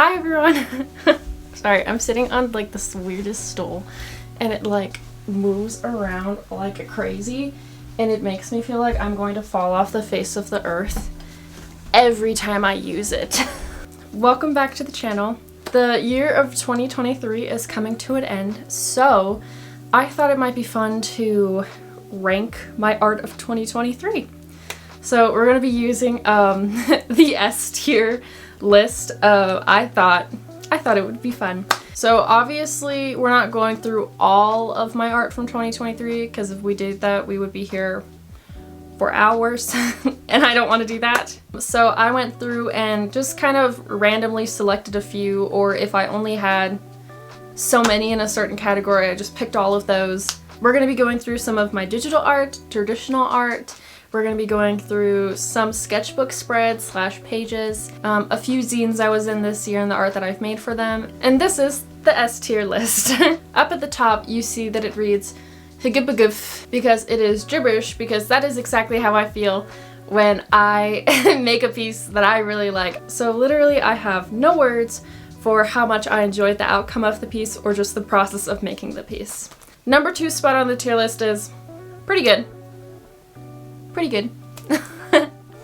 Hi everyone! Sorry, I'm sitting on like this weirdest stool and it like moves around like crazy and it makes me feel like I'm going to fall off the face of the earth every time I use it. Welcome back to the channel. The year of 2023 is coming to an end, so I thought it might be fun to rank my art of 2023. So we're going to be using the S tier list. I thought it would be fun. So obviously we're not going through all of my art from 2023 because if we did that we would be here for hours and I don't want to do that. So I went through and just kind of randomly selected a few, or if I only had so many in a certain category I just picked all of those. We're going to be going through some of my digital art, traditional art. We're going to be going through some sketchbook spreads slash pages, a few zines I was in this year and the art that I've made for them, and this is the S tier list. Up at the top you see that it reads higibaguf because it is gibberish, because that is exactly how I feel when I make a piece that I really like. So literally I have no words for how much I enjoyed the outcome of the piece or just the process of making the piece. Number 2 spot on the tier list is pretty good. Pretty good.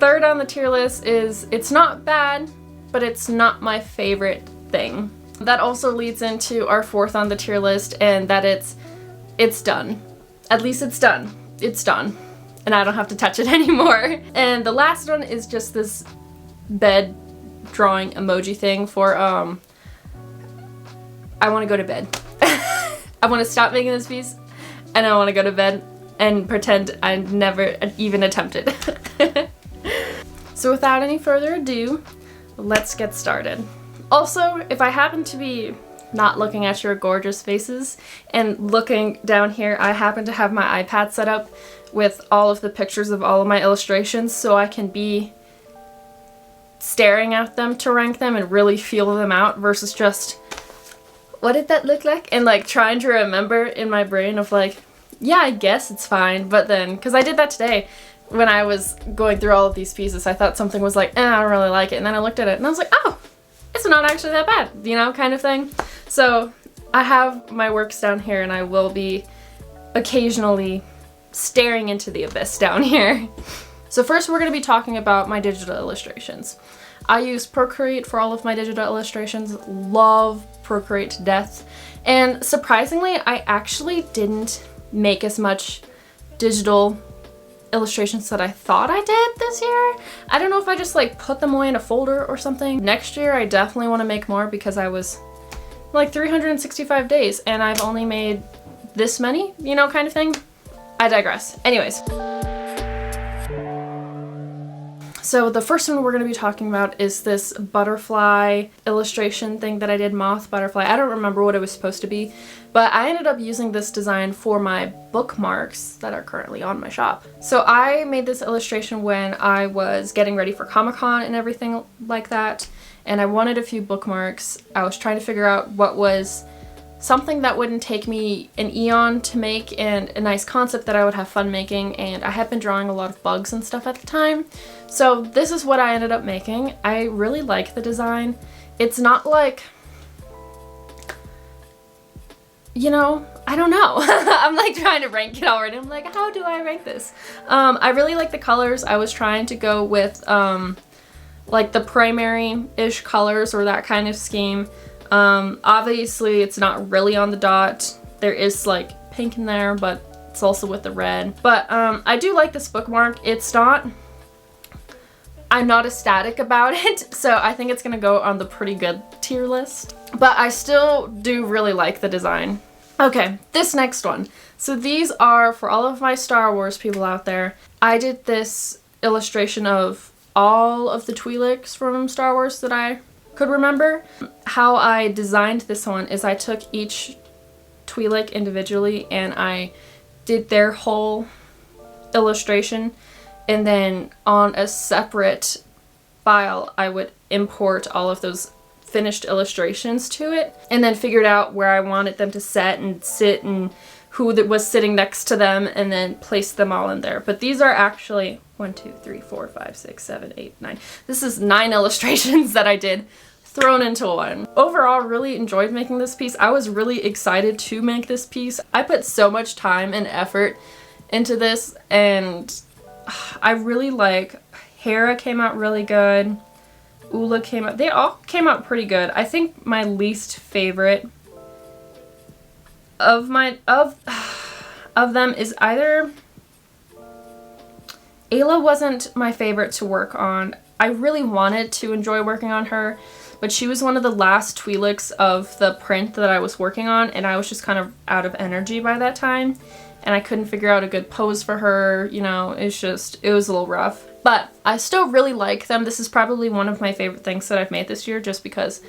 Third on the tier list is it's not bad, but it's not my favorite thing. That also leads into our 4th on the tier list, and that it's done. At least it's done. It's done. And I don't have to touch it anymore. And the last one is just this bed drawing emoji thing for I want to go to bed. I want to stop making this piece and I want to go to bed and pretend I never even attempted. So without any further ado, let's get started. Also, if I happen to be not looking at your gorgeous faces and looking down here, I happen to have my iPad set up with all of the pictures of all of my illustrations so I can be staring at them to rank them and really feel them out versus just, what did that look like? And like trying to remember in my brain of like, yeah, I guess it's fine, but then, because I did that today when I was going through all of these pieces, I thought something was like, I don't really like it, and then I looked at it and I was like, oh, it's not actually that bad, you know, kind of thing. So I have my works down here and I will be occasionally staring into the abyss down here. So first we're going to be talking about my digital illustrations. I use Procreate for all of my digital illustrations, love Procreate to death, and surprisingly I actually didn't make as much digital illustrations that I thought I did this year. I don't know if I just like put them away in a folder or something. Next year I definitely want to make more because I was like 365 days and I've only made this many, you know, kind of thing. I digress. Anyways. So the first one we're going to be talking about is this butterfly illustration thing that I did, moth butterfly. I don't remember what it was supposed to be, but I ended up using this design for my bookmarks that are currently on my shop. So I made this illustration when I was getting ready for Comic-Con and everything like that, and I wanted a few bookmarks. I was trying to figure out what was something that wouldn't take me an eon to make and a nice concept that I would have fun making, and I had been drawing a lot of bugs and stuff at the time. So this is what I ended up making. I really like the design. It's not like, you know, I don't know. I'm like trying to rank it already. I'm like, how do I rank this? I really like the colors. I was trying to go with like the primary-ish colors or that kind of scheme. Obviously it's not really on the dot. There is like pink in there, but it's also with the red. But I do like this bookmark. It's not, I'm not ecstatic about it, so I think it's gonna go on the pretty good tier list. But I still do really like the design. Okay, this next one. So these are for all of my Star Wars people out there. I did this illustration of all of the Twi'leks from Star Wars that I could remember. How I designed this one is I took each Twi'lek individually and I did their whole illustration, and then on a separate file I would import all of those finished illustrations to it, and then figured out where I wanted them to set and sit and who that was sitting next to them, and then placed them all in there. But these are actually 1, 2, 3, 4, 5, 6, 7, 8, 9. This is 9 illustrations that I did thrown into one. Overall, really enjoyed making this piece. I was really excited to make this piece. I put so much time and effort into this, and I really like Hera came out really good. Ula came out. They all came out pretty good. I think my least favorite of them is either Ayla wasn't my favorite to work on. I really wanted to enjoy working on her, but she was one of the last Twi'leks of the print that I was working on, and I was just kind of out of energy by that time, and I couldn't figure out a good pose for her, you know, it was a little rough. But I still really like them. This is probably one of my favorite things that I've made this year, just because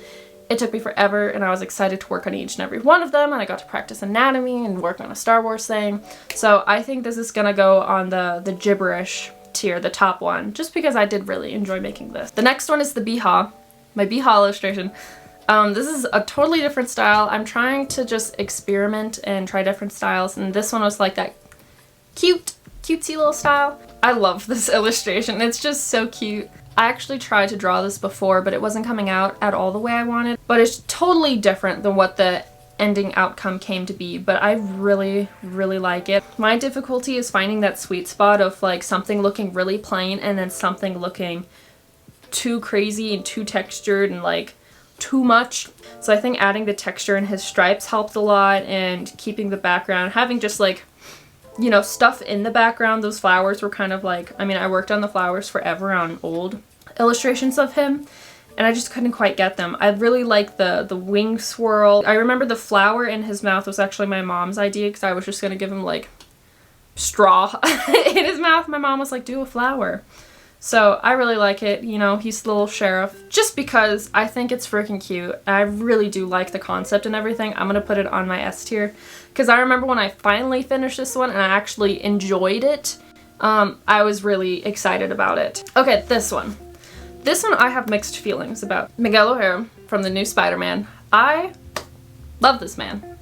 it took me forever and I was excited to work on each and every one of them, and I got to practice anatomy and work on a Star Wars thing. So I think this is gonna go on the gibberish tier, the top one, just because I did really enjoy making this. The next one is the Biha, my Biha illustration. This is a totally different style. I'm trying to just experiment and try different styles, and this one was like that cutesy little style. I love this illustration. It's just so cute. I actually tried to draw this before, but it wasn't coming out at all the way I wanted. But it's totally different than what the ending outcome came to be, but I really, really like it. My difficulty is finding that sweet spot of like something looking really plain and then something looking too crazy and too textured and like too much. So I think adding the texture in his stripes helped a lot, and keeping the background, having just like, you know, stuff in the background. Those flowers were kind of like, I mean, I worked on the flowers forever on old illustrations of him, and I just couldn't quite get them. I really like the wing swirl. I remember the flower in his mouth was actually my mom's idea, because I was just gonna give him like straw in his mouth. My mom was like, do a flower. So I really like it. You know, he's the little sheriff, just because I think it's freaking cute. I really do like the concept and everything. I'm gonna put it on my S tier, because I remember when I finally finished this one and I actually enjoyed it, I was really excited about it. Okay, this one. This one I have mixed feelings about. Miguel O'Hara from the new Spider-Man. I love this man.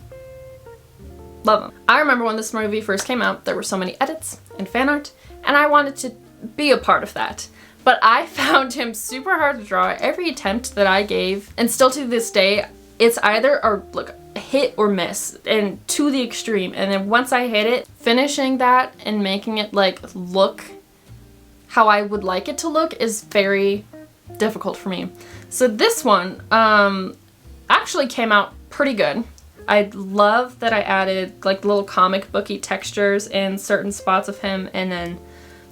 Love him. I remember when this movie first came out, there were so many edits and fan art, and I wanted to be a part of that. But I found him super hard to draw. Every attempt that I gave, and still to this day, it's either a hit or miss, and to the extreme. And then once I hit it, finishing that and making it like look how I would like it to look is very difficult for me. So this one actually came out pretty good. I love that I added like little comic booky textures in certain spots of him, and then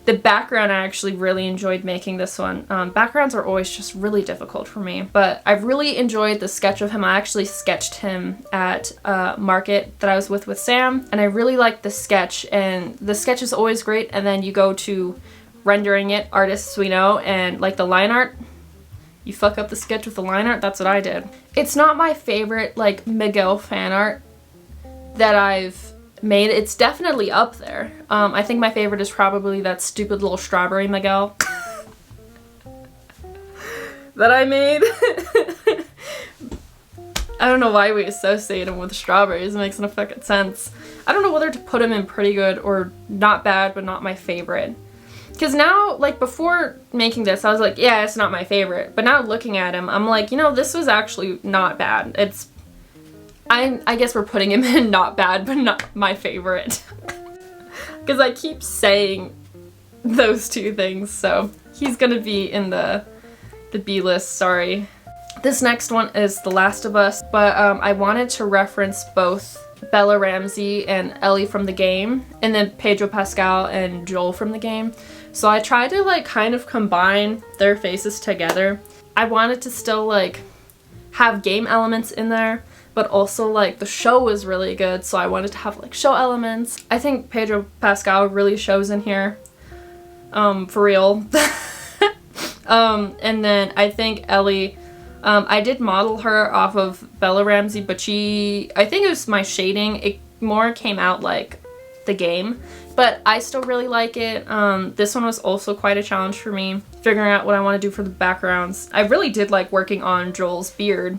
the background, I actually really enjoyed making this one. Backgrounds are always just really difficult for me, but I've really enjoyed the sketch of him. I actually sketched him at a market that I was with Sam, and I really liked the sketch, and the sketch is always great, and then you go to rendering it, artists we know, and like the line art, you fuck up the sketch with the line art. That's what I did. It's not my favorite like Miguel fan art that I've made. It's definitely up there. I think my favorite is probably that stupid little strawberry Miguel that I made. I don't know why we associate him with strawberries. It makes no fucking sense. I don't know whether to put him in pretty good or not bad, but not my favorite. Because now, like before making this, I was like, yeah, it's not my favorite. But now looking at him, I'm like, you know, this was actually not bad. It's, I guess we're putting him in not bad, but not my favorite. Because I keep saying those two things, so he's gonna be in the B list, sorry. This next one is The Last of Us, but I wanted to reference both Bella Ramsey and Ellie from the game, and then Pedro Pascal and Joel from the game. So I tried to like kind of combine their faces together. I wanted to still like have game elements in there, but also like the show was really good, so I wanted to have like show elements. I think Pedro Pascal really shows in here, for real. And then I think Ellie, I did model her off of Bella Ramsey, but I think it was my shading, it more came out like the game, but I still really like it. This one was also quite a challenge for me, figuring out what I want to do for the backgrounds. I really did like working on Joel's beard,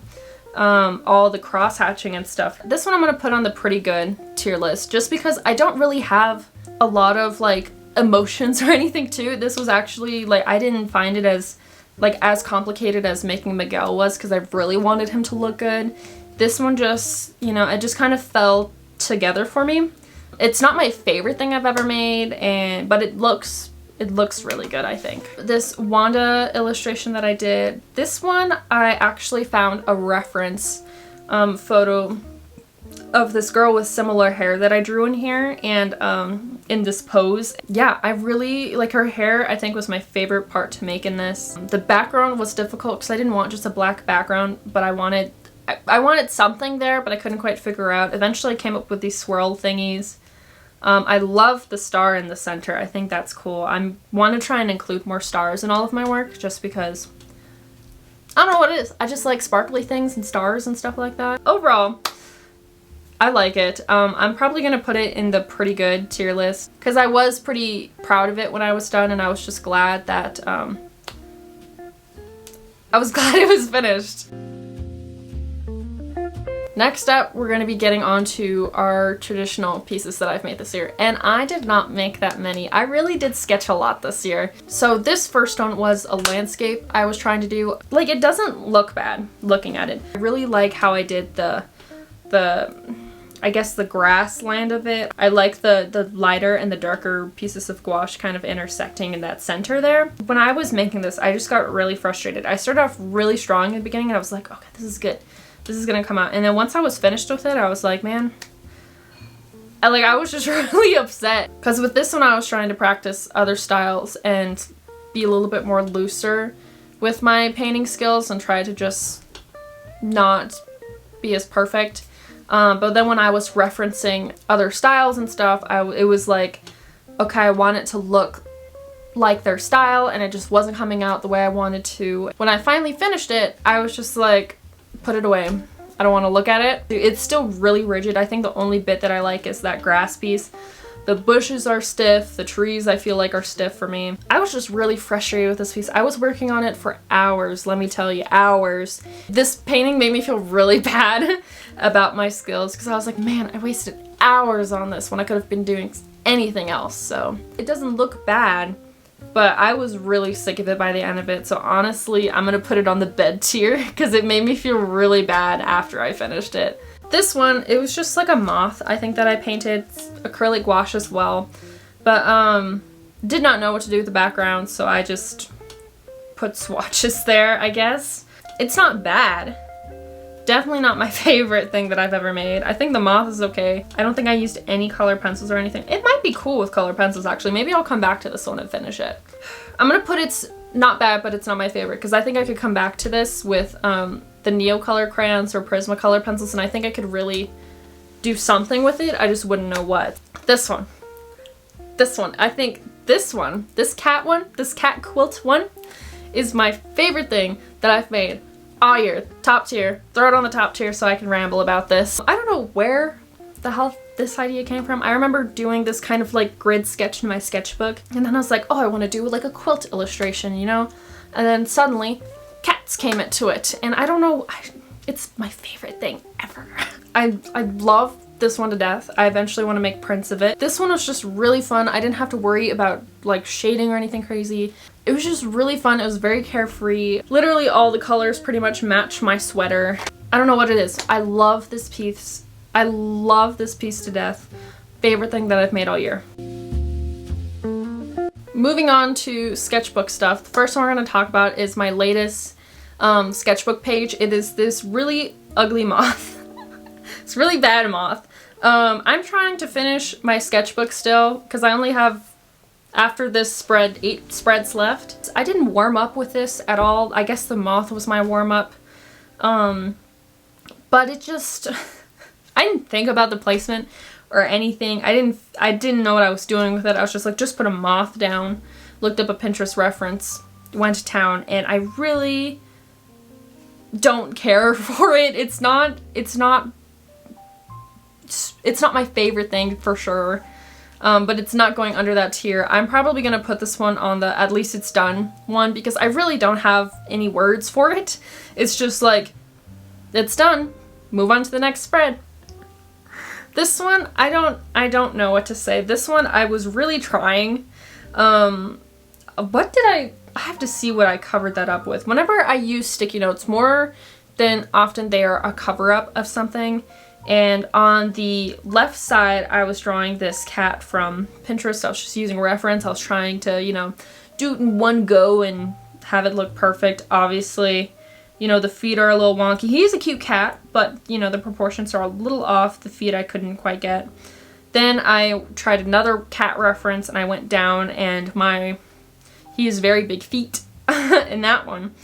all the cross hatching and stuff. This one I'm gonna put on the pretty good tier list, just because I don't really have a lot of like emotions or anything to it. This was actually like, I didn't find it as like as complicated as making Miguel was, because I really wanted him to look good. This one just, you know, it just kind of fell together for me. It's not my favorite thing I've ever made, but it looks really good, I think. This Wanda illustration that I did, this one I actually found a reference photo of this girl with similar hair that I drew in here, and in this pose. Yeah, I really like her hair. I think was my favorite part to make in this. The background was difficult because I didn't want just a black background, but I wanted something there, but I couldn't quite figure out. Eventually I came up with these swirl thingies. I love the star in the center. I think that's cool. I want to try and include more stars in all of my work, just because I don't know what it is. I just like sparkly things and stars and stuff like that. Overall, I like it. I'm probably going to put it in the pretty good tier list because I was pretty proud of it when I was done, and I was just glad that I was glad it was finished. Next up, we're going to be getting on to our traditional pieces that I've made this year, and I did not make that many. I really did sketch a lot this year. So this first one was a landscape I was trying to do. Like, it doesn't look bad looking at it. I really like how I did the I guess the grassland of it. I like the lighter and the darker pieces of gouache kind of intersecting in that center there. When I was making this, I just got really frustrated. I started off really strong in the beginning, and I was like, okay, this is good. This is gonna come out. And then once I was finished with it, I was like, man, I was just really upset. Because with this one, I was trying to practice other styles and be a little bit more looser with my painting skills and try to just not be as perfect. But then when I was referencing other styles and stuff, it was like, okay, I want it to look like their style, and it just wasn't coming out the way I wanted to. When I finally finished it, I was just like, put it away. I don't want to look at it. It's still really rigid. I think the only bit that I like is that grass piece. The bushes are stiff. The trees I feel like are stiff for me. I was just really frustrated with this piece. I was working on it for hours, let me tell you, hours. This painting made me feel really bad about my skills because I was like, man, I wasted hours on this when I could have been doing anything else. So it doesn't look bad, but I was really sick of it by the end of it. So honestly, I'm gonna put it on the bed tier because it made me feel really bad after I finished it. This one, it was just like a moth, I think, that I painted. Acrylic gouache as well. But did not know what to do with the background, so I just put swatches there, I guess. It's not bad. Definitely not my favorite thing that I've ever made. I think the moth is okay. I don't think I used any color pencils or anything. It might be cool with color pencils, actually. Maybe I'll come back to this one and finish it. I'm gonna put it's not bad, but it's not my favorite, because I think I could come back to this with the Neocolor crayons or Prismacolor pencils, and I think I could really do something with it. I just wouldn't know what. This one. I think this one, this cat quilt one, is my favorite thing that I've made all year. Top tier. Throw it on the top tier so I can ramble about this. I don't know where the hell this idea came from. I remember doing this kind of like grid sketch in my sketchbook, and then I was like, oh, I want to do like a quilt illustration, you know? And then suddenly cats came into it, and I don't know, it's my favorite thing ever. I love this one to death. I eventually want to make prints of it. This one was just really fun. I didn't have to worry about like shading or anything crazy. It was just really fun. It was very carefree. Literally all the colors pretty much match my sweater. I don't know what it is. I love this piece. I love this piece to death. Favorite thing that I've made all year. Moving on to sketchbook stuff. The first one we're going to talk about is my latest sketchbook page. It is this really ugly moth. It's really bad moth. I'm trying to finish my sketchbook still because I only have, after this spread, 8 spreads left. I didn't warm up with this at all. I guess the moth was my warm up. But it just, I didn't think about the placement or anything. I didn't know what I was doing with it. I was just like, just put a moth down, looked up a Pinterest reference, went to town, and I really don't care for it. It's not my favorite thing for sure, but it's not going under that tier. I'm probably gonna put this one on the at least it's done one because I really don't have any words for it. It's just like, it's done, move on to the next spread. This one, I don't know what to say. This one, I was really trying. What did I have to see what I covered that up with. Whenever I use sticky notes, more than often they are a cover-up of something. And on the left side, I was drawing this cat from Pinterest. I was just using reference. I was trying to, you know, do it in one go and have it look perfect. Obviously, you know, the feet are a little wonky. He's a cute cat, but, you know, the proportions are a little off. The feet I couldn't quite get. Then I tried another cat reference, and I went down, and he has very big feet in that one.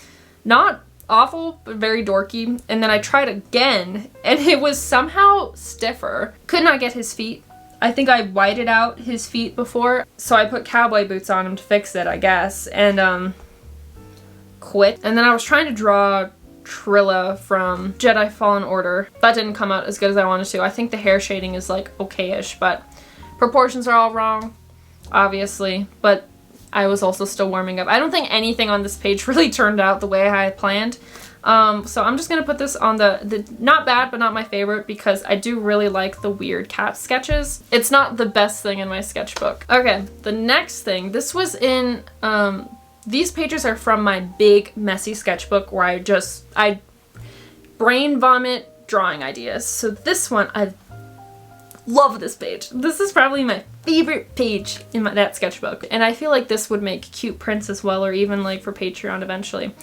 Not awful, but very dorky. And then I tried again, and it was somehow stiffer. Could not get his feet. I think I whited out his feet before, so I put cowboy boots on him to fix it, I guess, and quit. And then I was trying to draw Trilla from Jedi Fallen Order. That didn't come out as good as I wanted to. I think the hair shading is like okay-ish, but proportions are all wrong, obviously, but I was also still warming up. I don't think anything on this page really turned out the way I had planned. So I'm just gonna put this on the not bad but not my favorite, because I do really like the weird cat sketches. It's not the best thing in my sketchbook. Okay, the next thing, this was in these pages are from my big messy sketchbook where I brain vomit drawing ideas. So this one, I love this page. This is probably my favorite page in that sketchbook, and I feel like this would make cute prints as well, or even like for Patreon eventually.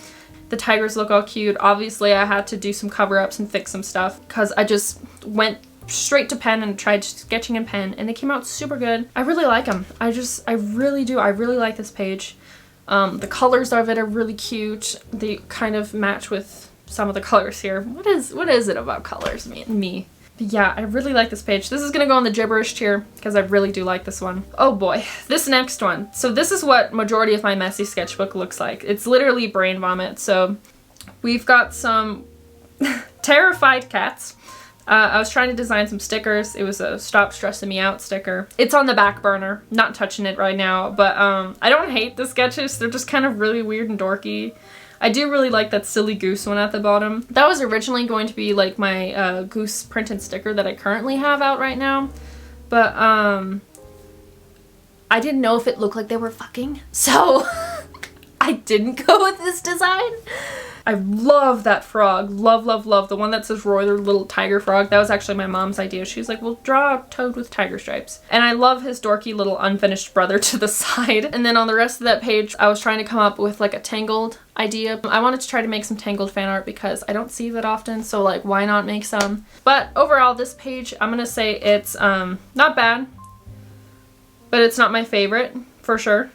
The tigers look all cute. Obviously I had to do some cover-ups and fix some stuff because I just went straight to pen and tried sketching in pen, and they came out super good. I really like them. I really do. I really like this page. The colors of it are really cute. They kind of match with some of the colors here. What is it about colors, me? But yeah, I really like this page. This is gonna go on the gibberish tier because I really do like this one. Oh boy, this next one. So this is what majority of my messy sketchbook looks like. It's literally brain vomit. So we've got some terrified cats. I was trying to design some stickers. It was a stop stressing me out sticker. It's on the back burner, not touching it right now, but I don't hate the sketches. They're just kind of really weird and dorky. I do really like that silly goose one at the bottom. That was originally going to be like my goose print and sticker that I currently have out right now, but I didn't know if it looked like they were fucking, so I didn't go with this design. I love that frog. Love, love, love. The one that says Roy, the little tiger frog. That was actually my mom's idea. She was like, well, draw a toad with tiger stripes. And I love his dorky little unfinished brother to the side. And then on the rest of that page, I was trying to come up with like a Tangled idea. I wanted to try to make some Tangled fan art because I don't see that often. So like, why not make some? But overall, this page, I'm going to say it's not bad, but it's not my favorite for sure.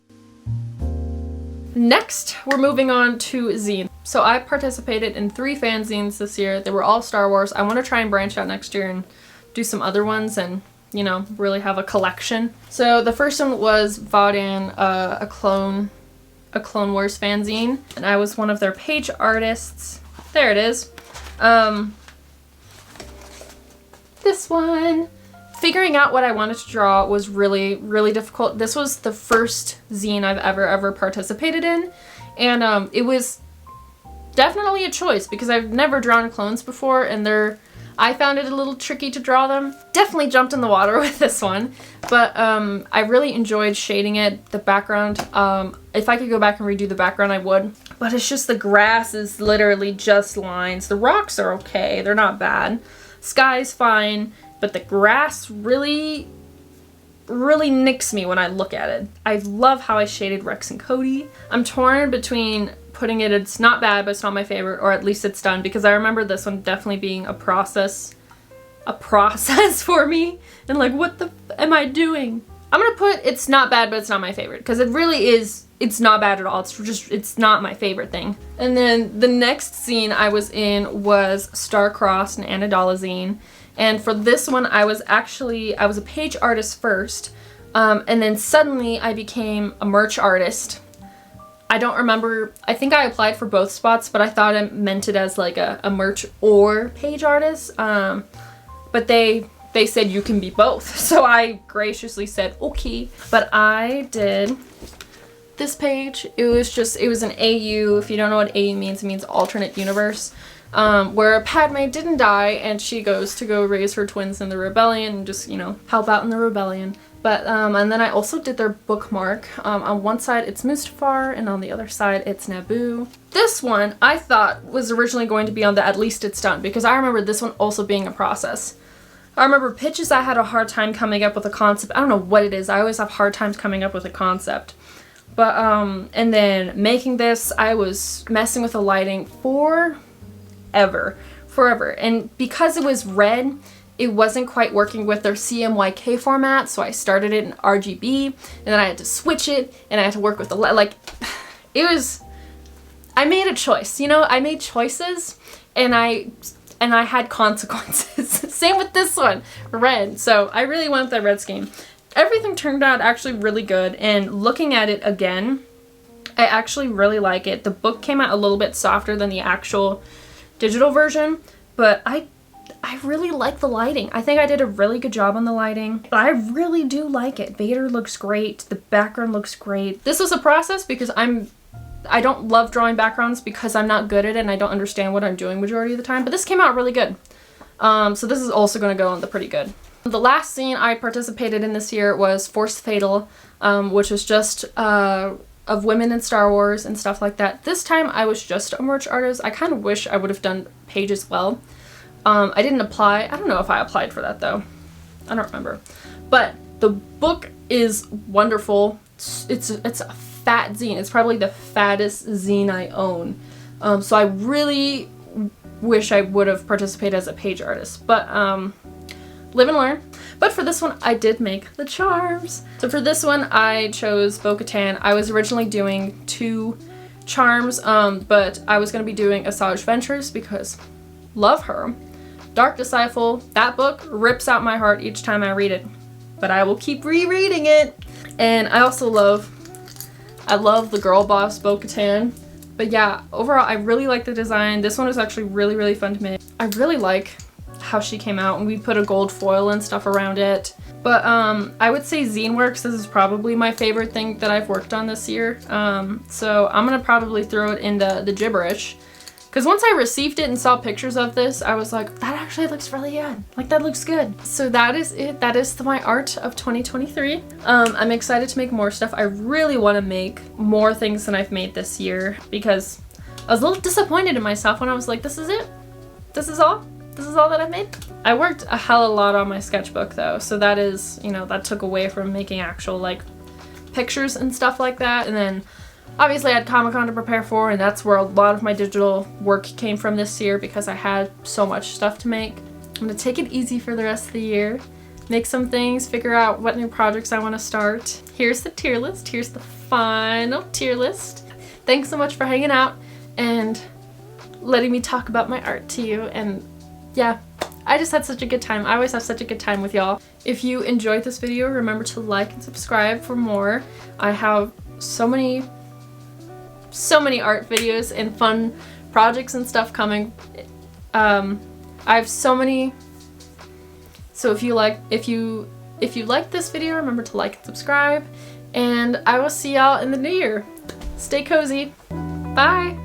Next, we're moving on to zine. So I participated in 3 fanzines this year. They were all Star Wars. I want to try and branch out next year and do some other ones and, you know, really have a collection. So the first one was Vaudin, a Clone Wars fanzine, and I was one of their page artists. There it is. This one. Figuring out what I wanted to draw was really, really difficult. This was the first zine I've ever participated in, and it was definitely a choice because I've never drawn clones before, and I found it a little tricky to draw them. Definitely jumped in the water with this one, but I really enjoyed shading it. The background, if I could go back and redo the background, I would. But it's just the grass is literally just lines. The rocks are okay, they're not bad. Sky's fine. But the grass really nicks me when I look at it. I love how I shaded Rex and Cody. I'm torn between putting it's not bad, but it's not my favorite, or at least it's done, because I remember this one definitely being a process for me. And like, what the am I doing? I'm gonna put it's not bad, but it's not my favorite, because it really is, it's not bad at all. It's not my favorite thing. And then the next zine I was in was Star-Crossed and Anadala zine. And for this one, I was a page artist first, and then suddenly I became a merch artist. I don't remember, I think I applied for both spots, but I thought I meant it as like a merch or page artist, but they said you can be both, so I graciously said okay. But I did this page. It was an AU. If you don't know what AU means, it means alternate universe. Where Padme didn't die and she goes to go raise her twins in the rebellion and just, you know, help out in the rebellion. But, and then I also did their bookmark. On one side it's Mustafar, and on the other side it's Naboo. This one I thought was originally going to be on the At Least It's Done, because I remember this one also being a process. I remember pitches I had a hard time coming up with a concept. I don't know what it is. I always have hard times coming up with a concept. But, and then making this, I was messing with the lighting forever. And because it was red, it wasn't quite working with their CMYK format, so I started it in RGB, and then I had to switch it, and I had to work with the light. Like, it was, I made a choice, you know? I made choices, and I had consequences. Same with this one, red. So I really went with that red scheme. Everything turned out actually really good, and looking at it again, I actually really like it. The book came out a little bit softer than the actual digital version, but I really like the lighting. I think I did a really good job on the lighting. I really do like it. Vader looks great. The background looks great. This was a process because I don't love drawing backgrounds because I'm not good at it and I don't understand what I'm doing majority of the time, but this came out really good. So this is also going to go on the pretty good. The last scene I participated in this year was Force Fatal, which was just of women in Star Wars and stuff like that. This time I was just a merch artist. I kind of wish I would have done page as well. I didn't apply. I don't know if I applied for that though. I don't remember. But the book is wonderful. It's a fat zine. It's probably the fattest zine I own. So I really wish I would have participated as a page artist. But live and learn. But for this one, I did make the charms. So for this one, I chose Bo-Katan. I was originally doing 2 charms, but I was going to be doing Asajj Ventress because love her. Dark Disciple, that book rips out my heart each time I read it, but I will keep rereading it. And I also love the girl boss Bo-Katan. But yeah, overall I really like the design. This one was actually really, really fun to make. I really like how she came out, and we put a gold foil and stuff around it. But I would say ZineWorks, this is probably my favorite thing that I've worked on this year. So I'm gonna probably throw it in the gibberish. Because once I received it and saw pictures of this, I was like, that actually looks really good. Like, that looks good. So that is it. That is my art of 2023. I'm excited to make more stuff. I really want to make more things than I've made this year because I was a little disappointed in myself when I was like, this is it? This is all? This is all that I've made? I worked a hell of a lot on my sketchbook though. So that is, you know, that took away from making actual like pictures and stuff like that. And then obviously I had Comic-Con to prepare for, and that's where a lot of my digital work came from this year because I had so much stuff to make. I'm gonna take it easy for the rest of the year, make some things, figure out what new projects I want to start. Here's the tier list. Here's the final tier list. Thanks so much for hanging out and letting me talk about my art to you. And yeah, I just had such a good time. I always have such a good time with y'all. If you enjoyed this video, remember to like and subscribe for more. I have so many art videos and fun projects and stuff coming. I have so many. So if you like this video, remember to like and subscribe, and I will see y'all in the new year. Stay cozy. Bye.